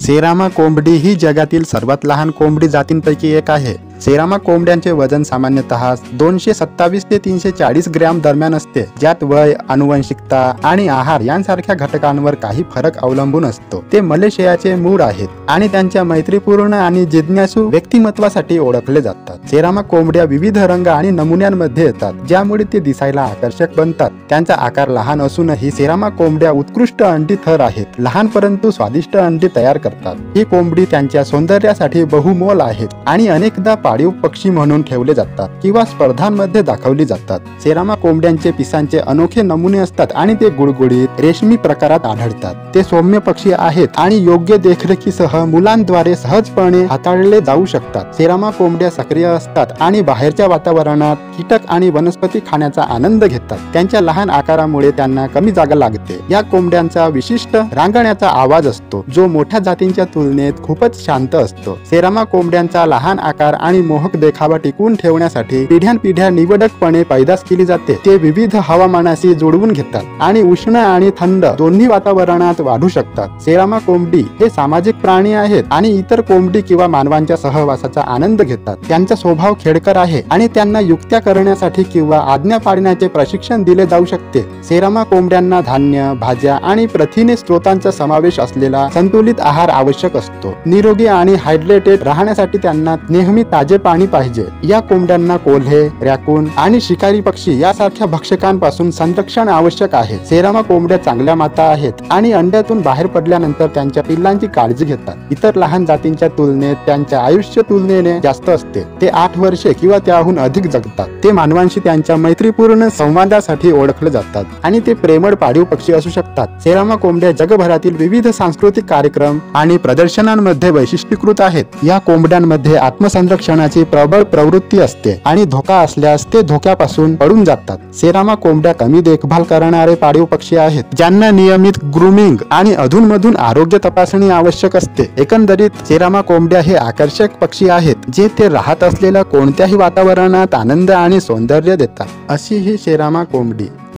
सेरामा कोंबडी ही जगातील सर्वात लहान कोंबडी जातींपैकी एक आहे। सेरामा कोंबड्यांचे वजन सामान्यतः 227 ते 340 ग्रॅम दरम्यान असते, ज्यात वय, आनुवंशिकता आणि आहार यांसारख्या घटकांवर काही फरक अवलंबून असतो। ते मलेशियाचे मूळ आहेत आणि त्यांच्या मैत्रीपूर्ण आणि जिज्ञासू व्यक्तिमत्वासाठी ओळखले जातात। सेरामा कोंबड्या विविध रंग आणि नमुन्यांमध्ये येतात, ज्यामुळे ते दिसायला आकर्षक बनतात। त्यांचा आकार लहान असूनही सेरामा कोंबड्या उत्कृष्ट अंडी थर आहेत, लहान परंतु स्वादिष्ट अंडी तयार करतात। ही कोंबडी त्यांच्या सौंदर्यासाठी बहुमोल आहेत आणि अनेकदा पाळीव पक्षी म्हणून ठेवले जातात किंवा स्पर्धांमध्ये दाखवली जातात। सेरामा कोंबड्यांचे पिसांचे अनोखे नमुने असतात आणि ते गुळगुळीत रेशमी प्रकारात आढळतात। ते सौम्य पक्षी आहेत आणि योग्य देखरेखीसह मुलांद्वारे सहजपणे हाताळले जाऊ शकतात। सेरामा कोंबड्या सक्रिय असतात आणि बाहेरच्या वातावरणात कीटक आणि वनस्पती खाण्याचा आनंद घेतात। त्यांच्या लहान आकारामुळे त्यांना कमी जागा लागते। या कोंबड्यांचा विशिष्ट रांगण्याचा आवाज असतो, जो मोठ्या जातींच्या तुलनेत खूपच शांत असतो। सेरामा कोंबड्यांचा लहान आकार आणि मोहक देखावा टिकवून ठेवण्यासाठी पिढ्यानपिढ्या निवडकपणे पैदास केली जाते। ते विविध हवामानाशी जुळवून घेतात आणि उष्ण आणि थंड दोन्ही वातावरणात वाढू शकतात। सेरामा कोंबडी हे सामाजिक प्राणी आहेत आणि इतर कोंबडी किंवा मानवांच्या सहवासाचा आनंद घेतात। त्यांचा स्वभाव खेळकर आहे आणि त्यांना युक्त्या करण्यासाठी किंवा आज्ञा पाळण्याचे प्रशिक्षण दिले जाऊ शकते। सेरामा कोंबड्यांना धान्य, भाज्या आणि प्रथिने स्त्रोतांचा समावेश असलेला संतुलित आहार आवश्यक असतो। निरोगी आणि हायड्रेटेड राहण्यासाठी त्यांना नेहमी ताजे पाणी पाहिजे। या कोंबड्यांना कोल्हे, रॅकून आणि शिकारी पक्षी यासारख्या भक्षकांपासून संरक्षण आवश्यक आहे। सेरामा कोंबड्या चांगल्या माता आहेत आणि अंड्यातून बाहेर पडल्यानंतर त्यांच्या पिल्लांची काळजी घेतात। इतर लहान जातींच्या तुलनेत त्यांच्या आयुष्य तुलनेने जास्त असते। ते 8 वर्षे किंवा त्याहून अधिक जगतात। ते मानवांशी त्यांच्या मैत्रीपूर्ण संवादासाठी ओळखले जातात आणि ते प्रेमळ पाळीव पक्षी असू शकतात। सेरामा कोंबड्या जगभरातील विविध सांस्कृतिक कार्यक्रम आणि प्रदर्शनांमध्ये वैशिष्ट्यीकृत आहेत। या कोंबड्यांमध्ये आत्मसंरक्षणाची प्रबळ प्रवृत्ती असते आणि धोका असल्यास ते धोक्यापासून पळून जातात। सेरामा कोंबड्या कमी देखभाल करणारे पाळीव पक्षी आहेत, ज्यांना नियमित ग्रूमिंग आणि अधूनमधून आरोग्य तपासणी आवश्यक असते। एकंदरीत सेरामा कोंबड्या हे आकर्षक पक्षी आहेत, जे ते राहत असलेल्या कोणत्याही वातावरणात आनंद आणि सौंदर्य देतात। अशी ही सेरामा कोंबडी